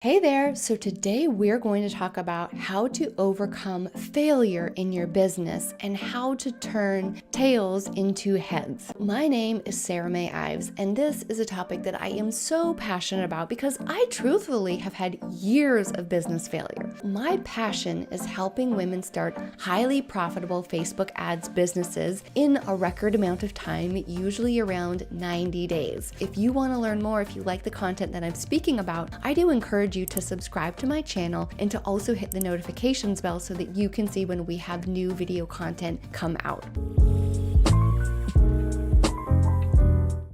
Hey there! So today we're going to talk about how to overcome failure in your business and how to turn tails into heads. My name is Sarah May Ives, and this is a topic that I am so passionate about because I truthfully have had years of business failure. My passion is helping women start highly profitable Facebook ads businesses in a record amount of time, usually around 90 days. If you want to learn more, if you like the content that I'm speaking about, I do encourage you to subscribe to my channel and to also hit the notifications bell so that you can see when we have new video content come out.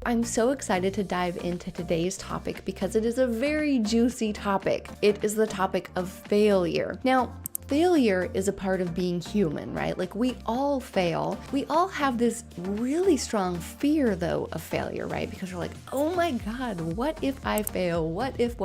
I'm so excited to dive into today's topic because it is a very juicy topic. It is the topic of failure. Now, failure is a part of being human, right? Like we all fail. We all have this really strong fear though of failure, right? Because we're like, oh my God, what if I fail? What if?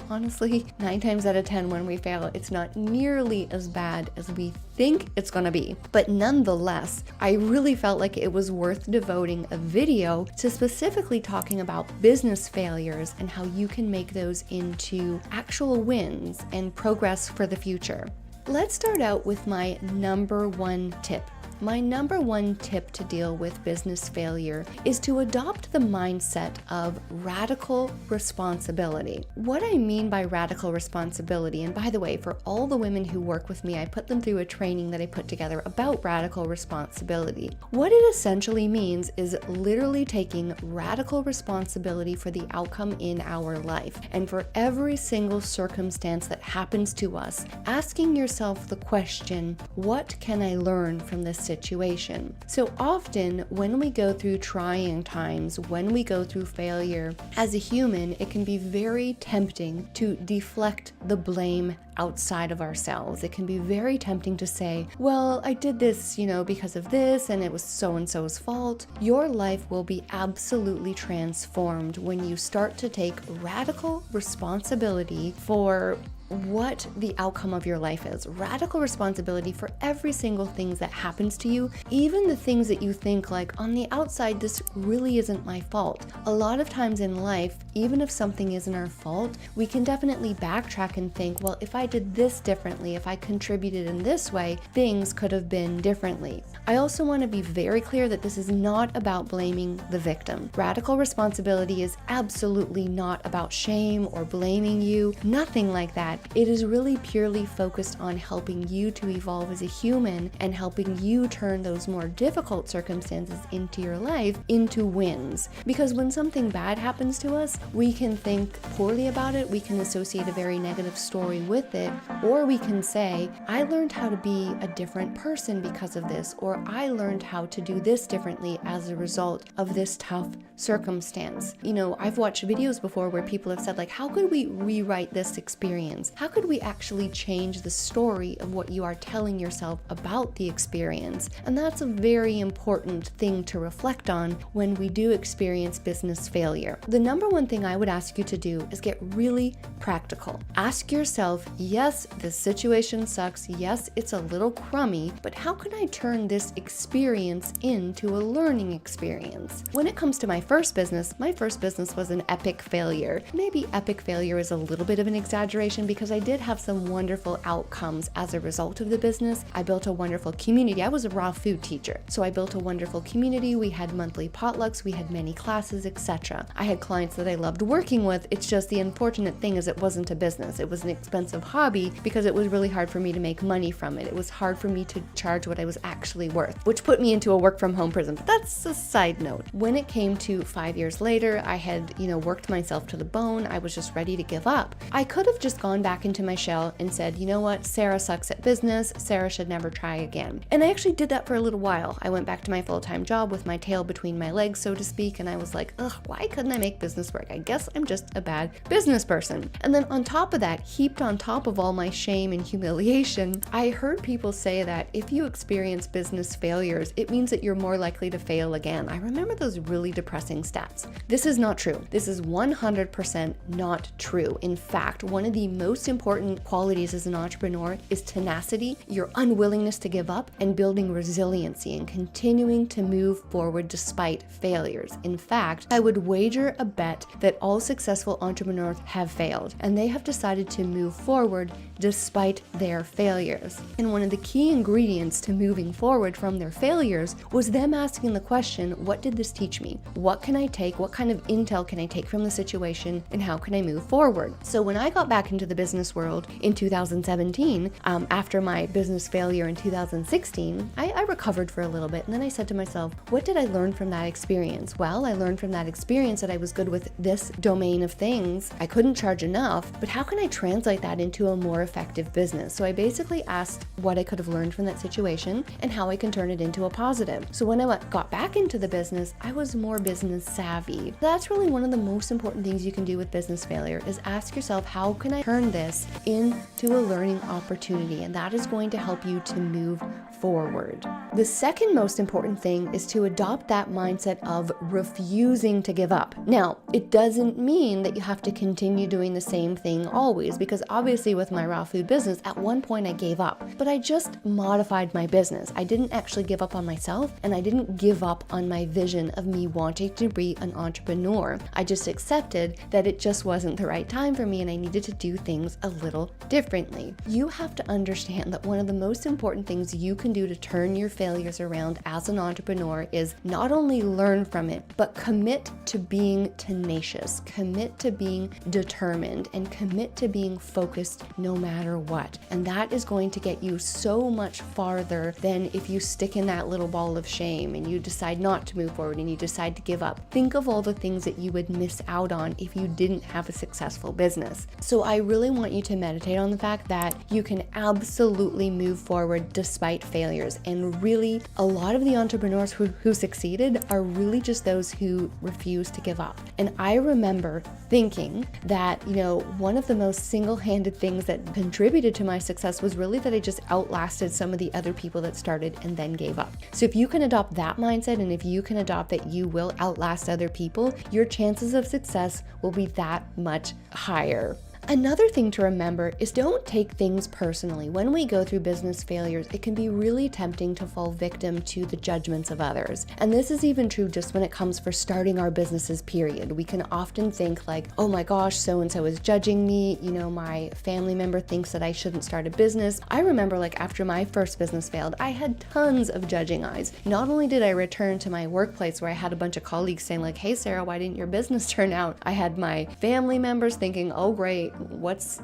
Honestly, 9 times out of 10 when we fail, it's not nearly as bad as we think it's gonna be. But nonetheless, I really felt like it was worth devoting a video to specifically talking about business failures and how you can make those into actual wins and progress for the future. Let's start out with my number one tip. My number one tip to deal with business failure is to adopt the mindset of radical responsibility. What I mean by radical responsibility, and by the way, for all the women who work with me, I put them through a training that I put together about radical responsibility. What it essentially means is literally taking radical responsibility for the outcome in our life. And for every single circumstance that happens to us, asking yourself the question, what can I learn from this situation? So often when we go through trying times, when we go through failure, as a human, it can be very tempting to deflect the blame outside of ourselves. It can be very tempting to say, well, I did this, because of this, and it was so-and-so's fault. Your life will be absolutely transformed when you start to take radical responsibility for what the outcome of your life is. Radical responsibility for every single thing that happens to you, even the things that you think like on the outside, this really isn't my fault. A lot of times in life, even if something isn't our fault, we can definitely backtrack and think, well, if I did this differently, if I contributed in this way, things could have been differently. I also want to be very clear that this is not about blaming the victim. Radical responsibility is absolutely not about shame or blaming you, nothing like that. It is really purely focused on helping you to evolve as a human and helping you turn those more difficult circumstances into your life into wins. Because when something bad happens to us, we can think poorly about it, we can associate a very negative story with it, or we can say, I learned how to be a different person because of this, or I learned how to do this differently as a result of this tough circumstance. I've watched videos before where people have said, like, how could we rewrite this experience? How could we actually change the story of what you are telling yourself about the experience? And that's a very important thing to reflect on when we do experience business failure. The number one thing I would ask you to do is get really practical. Ask yourself, yes, this situation sucks. Yes, it's a little crummy, but how can I turn this experience into a learning experience? When it comes to my first business was an epic failure. Maybe epic failure is a little bit of an exaggeration because I did have some wonderful outcomes as a result of the business. I built a wonderful community. I was a raw food teacher, so I built a wonderful community. We had monthly potlucks, we had many classes, etc. I had clients that I loved working with. It's just the unfortunate thing is it wasn't a business. It was an expensive hobby because it was really hard for me to make money from it. It was hard for me to charge what I was actually worth, which put me into a work from home prison. But that's a side note. When it came to 5 years later, I had, worked myself to the bone. I was just ready to give up. I could have just gone back into my shell and said, you know what, Sarah sucks at business. Sarah should never try again. And I actually did that for a little while. I went back to my full-time job with my tail between my legs, so to speak, and I was like, ugh, why couldn't I make business work? I guess I'm just a bad business person. And then on top of that, heaped on top top of all my shame and humiliation, I heard people say that if you experience business failures, it means that you're more likely to fail again. I remember those really depressing stats. This is not true. This is 100% not true. In fact, one of the most important qualities as an entrepreneur is tenacity, your unwillingness to give up, and building resiliency and continuing to move forward despite failures. In fact, I would wager a bet that all successful entrepreneurs have failed, and they have decided to move forward despite their failures. And one of the key ingredients to moving forward from their failures was them asking the question, what did this teach me? What can I take? What kind of intel can I take from the situation, and how can I move forward? So when I got back into the business world in 2017, after my business failure in 2016, I recovered for a little bit, and then I said to myself, what did I learn from that experience? Well, I learned from that experience that I was good with this domain of things. I couldn't charge enough, but how can I translate that into a more effective business? So I basically asked what I could have learned from that situation and how I can turn it into a positive. So when I got back into the business, I was more business savvy. That's really one of the most important things you can do with business failure, is ask yourself, how can I turn this into a learning opportunity? And that is going to help you to move forward. The second most important thing is to adopt that mindset of refusing to give up. Now, it doesn't mean that you have to continue doing the same thing always, because obviously with my raw food business, at one point I gave up, but I just modified my business. I didn't actually give up on myself, and I didn't give up on my vision of me wanting to be an entrepreneur. I just accepted that it just wasn't the right time for me, and I needed to do things a little differently. You have to understand that one of the most important things you can do to turn your failures around as an entrepreneur is not only learn from it, but commit to being tenacious, commit to being determined, and commit to being focused no matter what. And that is going to get you so much farther than if you stick in that little ball of shame and you decide not to move forward and you decide to give up. Think of all the things that you would miss out on if you didn't have a successful business. So I really want you to meditate on the fact that you can absolutely move forward despite failures. And really, a lot of the entrepreneurs who succeeded are really just those who refuse to give up. And I remember thinking that, one of the most single-handed things that contributed to my success was really that I just outlasted some of the other people that started and then gave up. So if you can adopt that mindset, and if you can adopt that you will outlast other people, your chances of success will be that much higher. Another thing to remember is don't take things personally. When we go through business failures, it can be really tempting to fall victim to the judgments of others. And this is even true just when it comes for starting our businesses, period. We can often think like, oh my gosh, so-and-so is judging me. My family member thinks that I shouldn't start a business. I remember after my first business failed, I had tons of judging eyes. Not only did I return to my workplace where I had a bunch of colleagues saying like, hey Sarah, why didn't your business turn out? I had my family members thinking, oh great, what's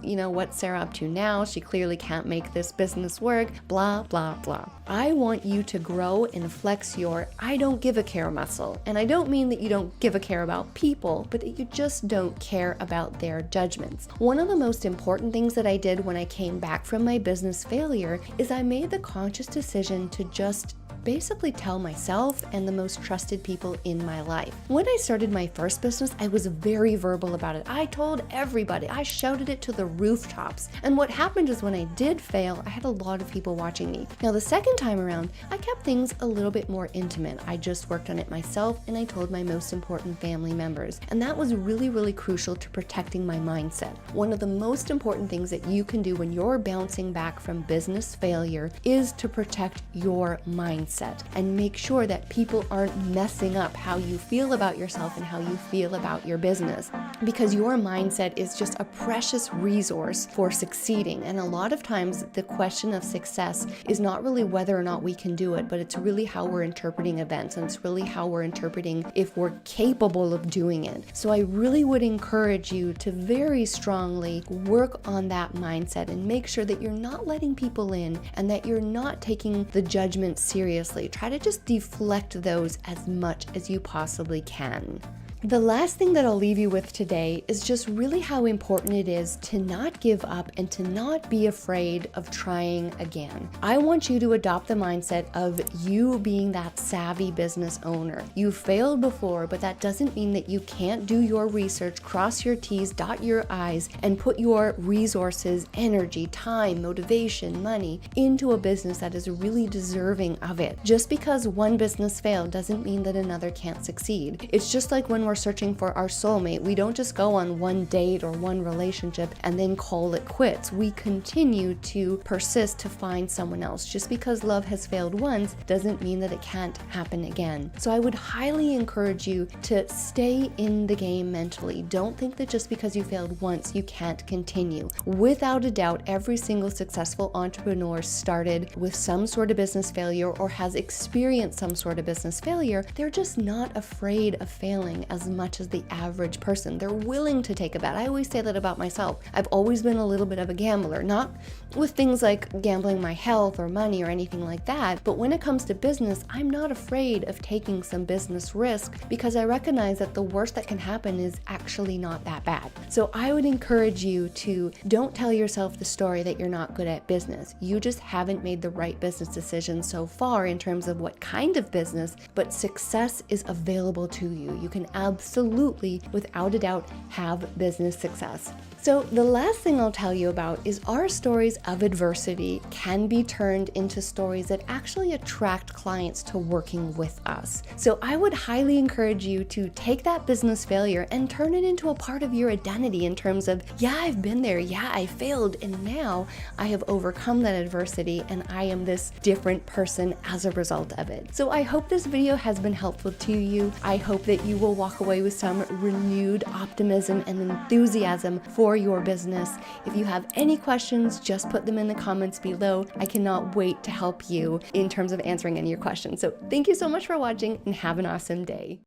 Sarah up to now? She clearly can't make this business work, blah, blah, blah. I want you to grow and flex your I don't give a care muscle. And I don't mean that you don't give a care about people, but that you just don't care about their judgments. One of the most important things that I did when I came back from my business failure is I made the conscious decision to just basically tell myself and the most trusted people in my life. When I started my first business, I was very verbal about it. I told everybody, I shouted it to the rooftops. And what happened is when I did fail, I had a lot of people watching me. Now the second time around, I kept things a little bit more intimate. I just worked on it myself, and I told my most important family members. And that was really, really crucial to protecting my mindset. One of the most important things that you can do when you're bouncing back from business failure is to protect your mindset and make sure that people aren't messing up how you feel about yourself and how you feel about your business, because your mindset is just a precious resource for succeeding. And a lot of times the question of success is not really whether or not we can do it, but it's really how we're interpreting events, and it's really how we're interpreting if we're capable of doing it. So I really would encourage you to very strongly work on that mindset and make sure that you're not letting people in and that you're not taking the judgment seriously. Try to just deflect those as much as you possibly can. The last thing that I'll leave you with today is just really how important it is to not give up and to not be afraid of trying again. I want you to adopt the mindset of you being that savvy business owner. You failed before, but that doesn't mean that you can't do your research, cross your T's, dot your I's, and put your resources, energy, time, motivation, money into a business that is really deserving of it. Just because one business failed doesn't mean that another can't succeed. It's just like when we're searching for our soulmate. We don't just go on one date or one relationship and then call it quits. We continue to persist to find someone else. Just because love has failed once doesn't mean that it can't happen again. So I would highly encourage you to stay in the game mentally. Don't think that just because you failed once, you can't continue. Without a doubt, every single successful entrepreneur started with some sort of business failure or has experienced some sort of business failure. They're just not afraid of failing as much as the average person. They're willing to take a bet. I always say that about myself. I've always been a little bit of a gambler, not with things like gambling my health or money or anything like that, but when it comes to business, I'm not afraid of taking some business risk because I recognize that the worst that can happen is actually not that bad. So I would encourage you to don't tell yourself the story that you're not good at business. You just haven't made the right business decision so far in terms of what kind of business, but success is available to you. You can absolutely, without a doubt, have business success. So the last thing I'll tell you about is our stories of adversity can be turned into stories that actually attract clients to working with us. So I would highly encourage you to take that business failure and turn it into a part of your identity in terms of, yeah, I've been there, yeah, I failed, and now I have overcome that adversity and I am this different person as a result of it. So I hope this video has been helpful to you. I hope that you will walk away with some renewed optimism and enthusiasm for your business. If you have any questions, just put them in the comments below. I cannot wait to help you in terms of answering any of your questions. So thank you so much for watching and have an awesome day.